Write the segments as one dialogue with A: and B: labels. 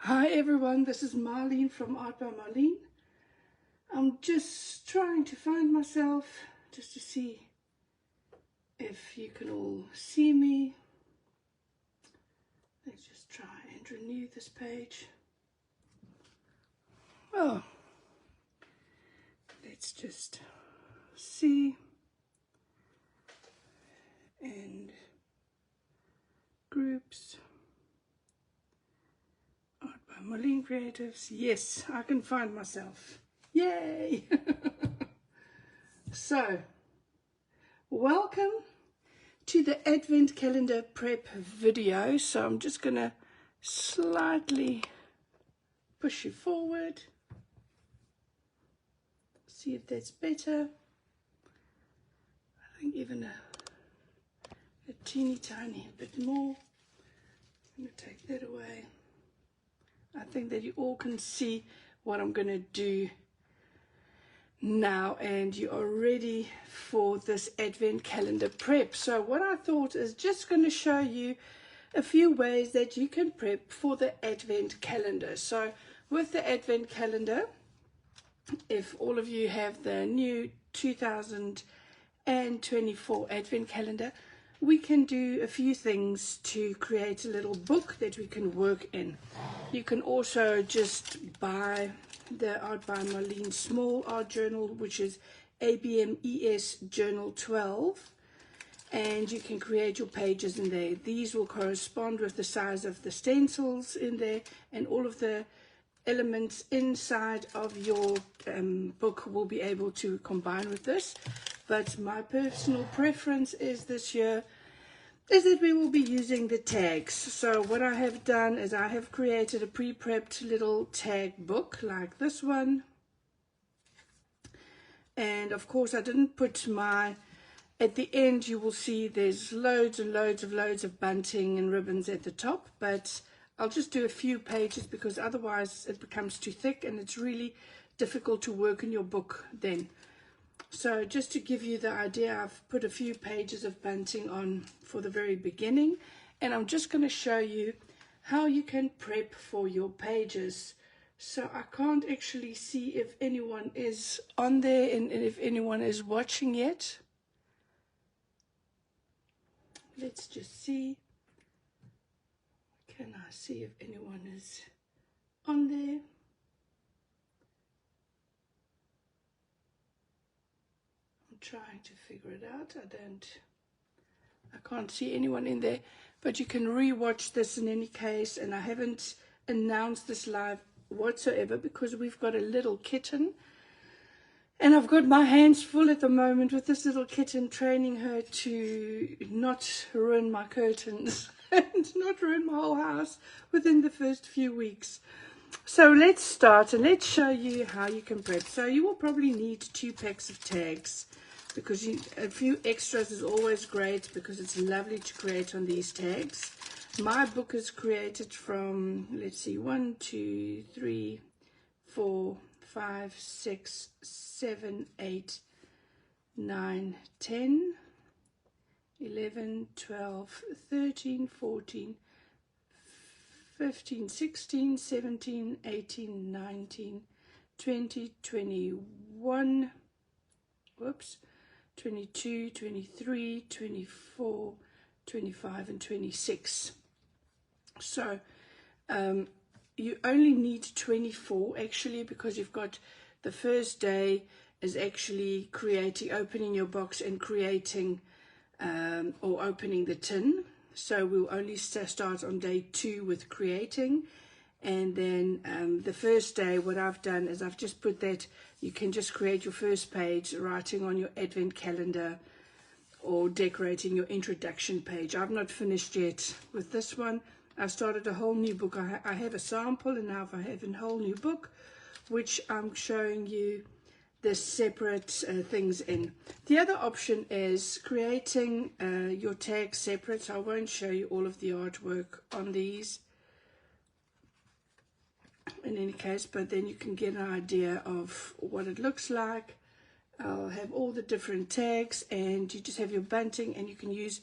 A: Hi everyone, this is Marlene from Art by Marlene. I'm just trying to find myself just to see if you can all see me. Let's just try and renew this page. Oh, let's just see. And groups. Art by Marlene Creatives. Yes, I can find myself. Yay! So, welcome to the Advent Calendar prep video. So I'm just going to slightly push you forward. See if that's better. I think even a teeny tiny bit more. I'm going to take that away. I think that you all can see what I'm going to do now, and you are ready for this Advent Calendar prep. So what I thought is just going to show you a few ways that you can prep for the Advent Calendar. So with the Advent Calendar, if all of you have the new 2024 Advent Calendar, we can do a few things to create a little book that we can work in. You can also just buy the Art by Marlene Small Art Journal, which is ABMES Journal 12, and you can create your pages in there. These will correspond with the size of the stencils in there, and all of the elements inside of your book will be able to combine with this. But my personal preference is this year is that we will be using the tags. So what I have done is I have created a pre-prepped little tag book like this one. And of course I didn't put at the end you will see there's loads and loads of bunting and ribbons at the top, but I'll just do a few pages because otherwise it becomes too thick and it's really difficult to work in your book then. So just to give you the idea, I've put a few pages of bunting on for the very beginning, and I'm just going to show you how you can prep for your pages. So I can't actually see if anyone is on there and if anyone is watching yet. Let's just see. Can I see if anyone is on there? Trying to figure it out. I can't see anyone in there, but you can re-watch this in any case, and I haven't announced this live whatsoever because we've got a little kitten and I've got my hands full at the moment with this little kitten, training her to not ruin my curtains and not ruin my whole house within the first few weeks. So let's start and let's show you how you can prep. So you will probably need 2 packs of tags, because a few extras is always great because it's lovely to create on these tags. My book is created from, let's see, 1, 2, 3, 4, 5, 6, 7, 8, 9, 10, 11, 12, 13, 14, 15, 16, 17, 18, 19, 20, 21, whoops, 22, 23, 24, 25, and 26. So you only need 24 actually, because you've got the first day is actually opening your box and creating or opening the tin. So we'll only start on day 2 with creating, and then the first day what I've done is I've just put that you can just create your first page writing on your Advent Calendar or decorating your introduction page. I've not finished yet with this one. I've started a whole new book. I have a sample, and now I have a whole new book which I'm showing you the separate things in. The other option is creating your tags separate. So I won't show you all of the artwork on these in any case, but then you can get an idea of what it looks like. I'll have all the different tags, and you just have your bunting, and you can use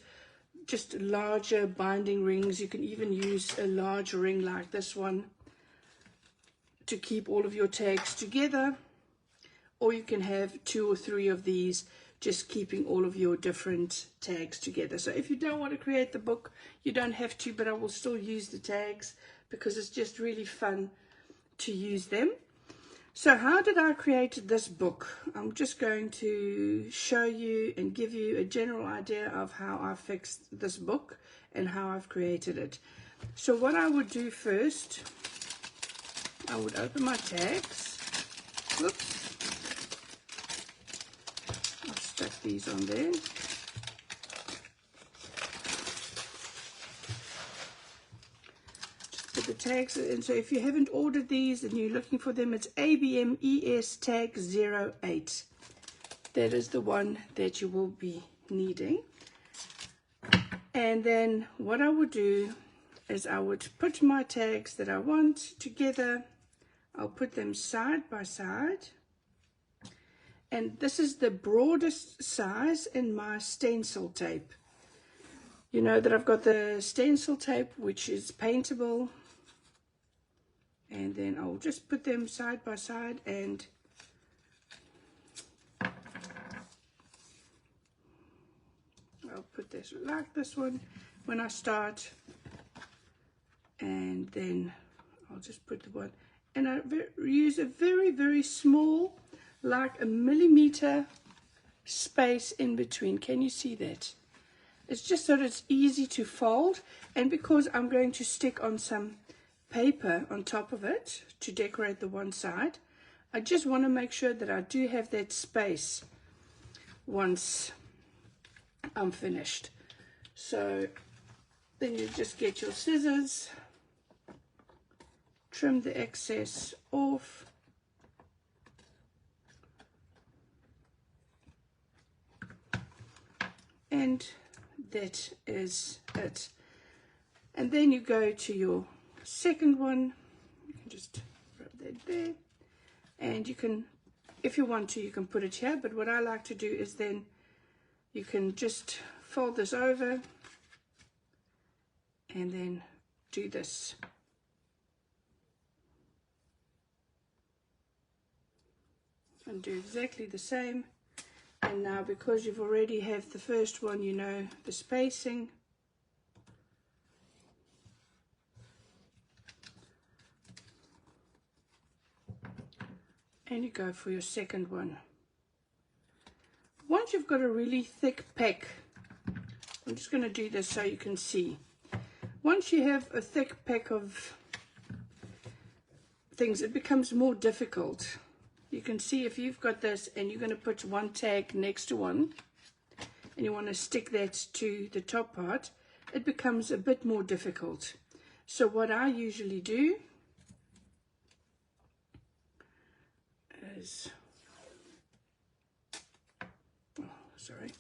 A: just larger binding rings. You can even use a large ring like this one to keep all of your tags together, or you can have 2 or 3 of these, just keeping all of your different tags together. So if you don't want to create the book, you don't have to, but I will still use the tags because it's just really fun to use them. So how did I create this book? I'm just going to show you and give you a general idea of how I fixed this book and how I've created it. So what I would do first, I would open my tags. Whoops. I've stuck these on there. Just put the tags in. So if you haven't ordered these and you're looking for them, it's ABMES tag 08. That is the one that you will be needing. And then what I would do is I would put my tags that I want together. I'll put them side by side. And this is the broadest size in my stencil tape. You know that I've got the stencil tape, which is paintable. And then I'll just put them side by side, and I'll put this like this one when I start. And then I'll just put the one. And I use a very, very small, like a millimeter space in between. Can you see that? It's just so that it's easy to fold, and because I'm going to stick on some paper on top of it to decorate the one side, I just want to make sure that I do have that space once I'm finished. So then you just get your scissors, trim the excess off. And that is it. And then you go to your second one. You can just rub that there. And you can, if you want to, you can put it here. But what I like to do is then you can just fold this over and then do this. And do exactly the same. And now, because you've already have the first one, you know the spacing. And you go for your second one. Once you've got a really thick pack, I'm just going to do this so you can see. Once you have a thick pack of things, it becomes more difficult. You can see if you've got this and you're going to put one tag next to one and you want to stick that to the top part, it becomes a bit more difficult. So what I usually do is, oh, sorry.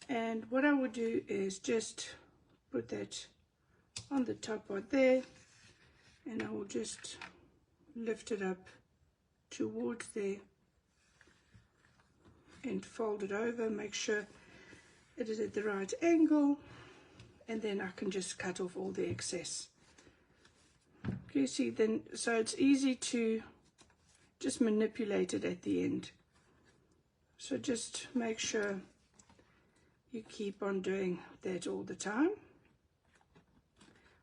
A: And what I would do is just put that on the top right there, and I will just lift it up towards there and fold it over, make sure it is at the right angle, and then I can just cut off all the excess. You see, then, so it's easy to just manipulate it at the end. So just make sure you keep on doing that all the time.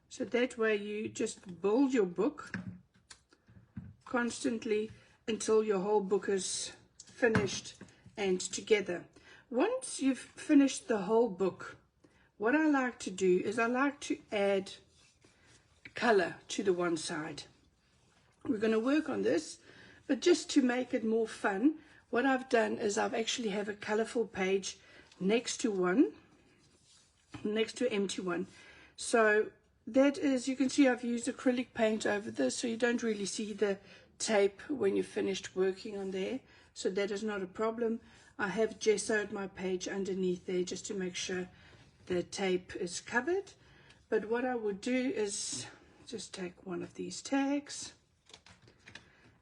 A: So that way you just build your book constantly until your whole book is finished and together. Once you've finished the whole book, what I like to do is I like to add color to the one side. We're going to work on this, but just to make it more fun, what I've done is I've actually have a colorful page next to an empty one. So that is, you can see I've used acrylic paint over this, so you don't really see the tape when you're finished working on there. So that is not a problem. I have gessoed my page underneath there just to make sure the tape is covered. But what I would do is just take one of these tags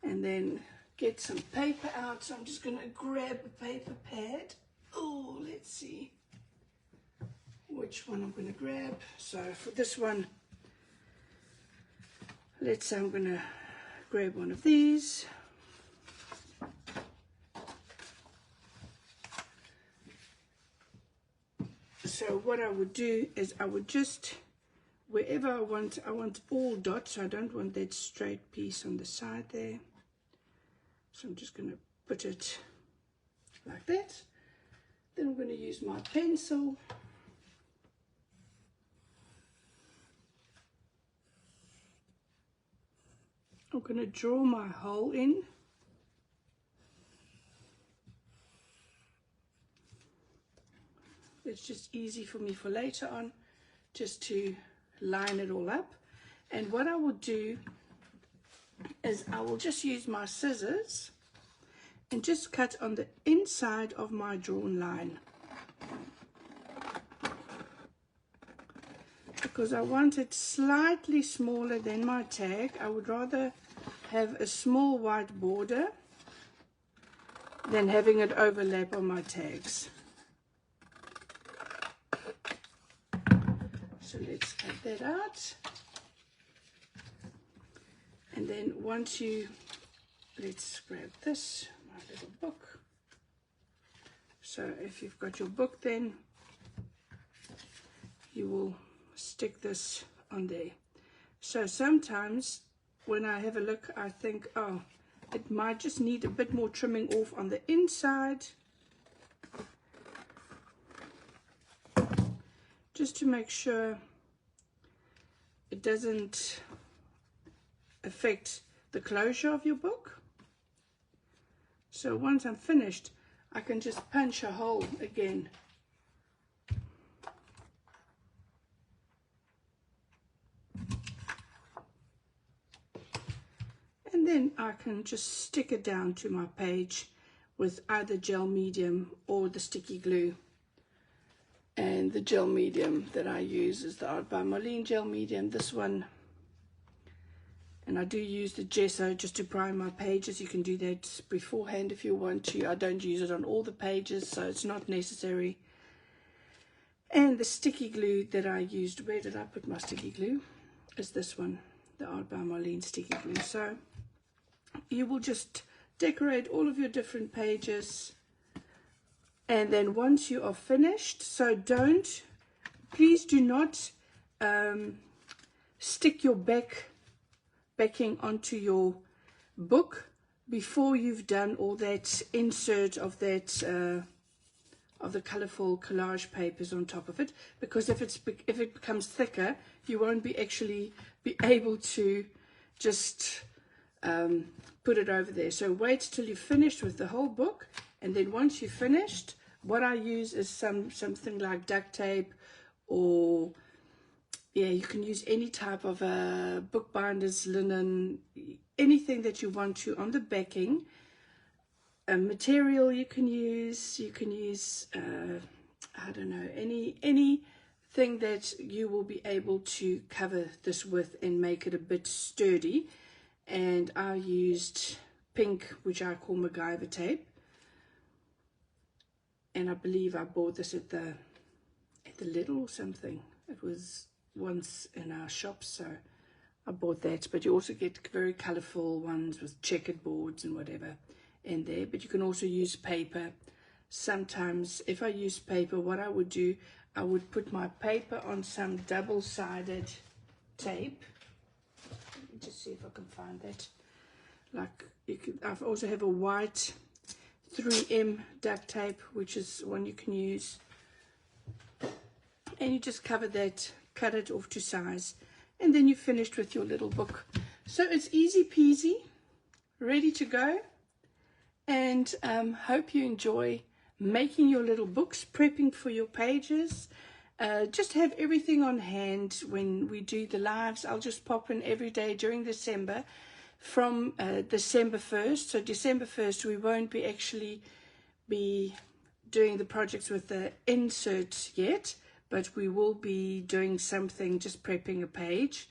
A: and then get some paper out. So I'm just going to grab a paper pad. Oh, let's see which one I'm going to grab. So for this one, let's say I'm going to grab one of these. So what I would do is I would just, wherever I want all dots. So I don't want that straight piece on the side there. So I'm just going to put it like that. Then I'm going to use my pencil. I'm going to draw my hole in. It's just easy for me for later on, just to line it all up. And what I will do is I will just use my scissors and just cut on the inside of my drawn line, because I want it slightly smaller than my tag. I would rather have a small white border than having it overlap on my tags. So let's cut that out. And then once you, let's grab this, my little book. So if you've got your book, then you will stick this on there. So sometimes when I have a look, I think, oh, it might just need a bit more trimming off on the inside, just to make sure it doesn't affect the closure of your book. So once I'm finished, I can just punch a hole again. And then I can just stick it down to my page with either gel medium or the sticky glue. And the gel medium that I use is the Art by Marlene gel medium, this one. And I do use the gesso just to prime my pages. You can do that beforehand if you want to. I don't use it on all the pages, so it's not necessary. And the sticky glue that I used, where did I put my sticky glue? Is this one, the Art by Marlene sticky glue. So you will just decorate all of your different pages. And then once you are finished, so please do not stick your backing onto your book before you've done all that insert of that of the colorful collage papers on top of it, because if it becomes thicker, you won't be able to just put it over there. So wait till you're finished with the whole book, and then once you're finished, what I use is something like duct tape, or yeah, you can use any type of bookbinders, linen, anything that you want to on the backing. Material you can use I don't know, anything that you will be able to cover this with and make it a bit sturdy. And I used pink, which I call MacGyver tape, and I believe I bought this at the Lidl or something. It was once in our shop, so I bought that. But you also get very colorful ones with checkered boards and whatever in there. But you can also use paper. Sometimes if I use paper, what I would do, I would put my paper on some double-sided tape. Let me just see if I can find that. Like I also have a white 3M duct tape, which is one you can use, and you just cover that, cut it off to size, and then you're finished with your little book. So it's easy peasy, ready to go. And hope you enjoy making your little books, prepping for your pages. Just have everything on hand when we do the lives. I'll just pop in every day during December from December 1st. So December 1st, we won't actually be doing the projects with the inserts yet, but we will be doing something, just prepping a page.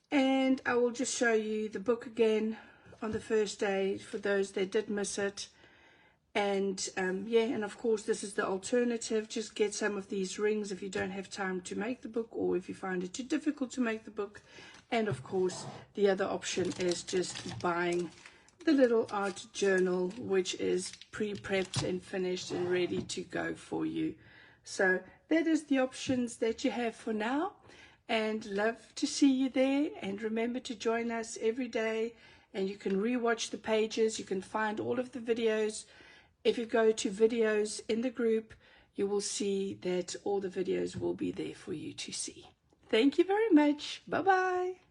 A: And I will just show you the book again on the first day for those that did miss it. And yeah, and of course this is the alternative. Just get some of these rings if you don't have time to make the book, or if you find it too difficult to make the book. And of course the other option is just buying the little art journal, which is pre-prepped and finished and ready to go for you. So that is the options that you have for now, and love to see you there. And remember to join us every day, and you can rewatch the pages. You can find all of the videos. If you go to videos in the group, you will see that all the videos will be there for you to see. Thank you very much. Bye-bye.